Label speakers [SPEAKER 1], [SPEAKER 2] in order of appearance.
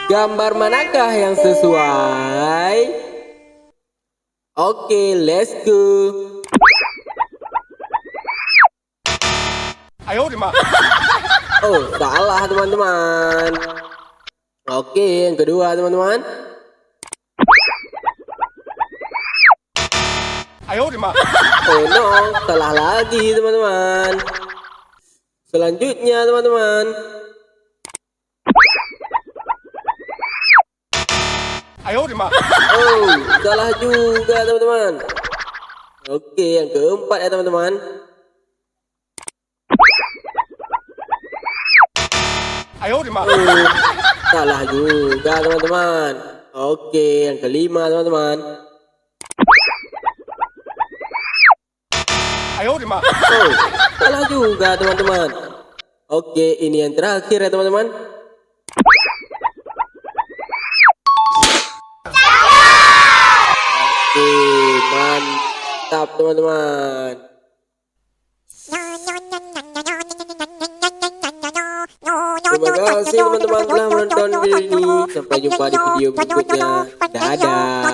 [SPEAKER 1] Gambar manakah yang sesuai? Oke, let's go. Oh, salah teman-teman. Oke, yang kedua teman-teman. Oh no, salah lagi teman-teman. Selanjutnya teman-teman. Oh, salah juga teman-teman. Oke, yang keempat ya teman-teman. Oh, salah juga teman-teman. Oke, yang kelima teman-teman. Oh, salah juga teman-teman. Oke, ini yang terakhir ya teman-teman. Oke, mantap teman-teman. Terima kasih teman-teman telah menonton video ini. Sampai jumpa di video berikutnya. Dadah.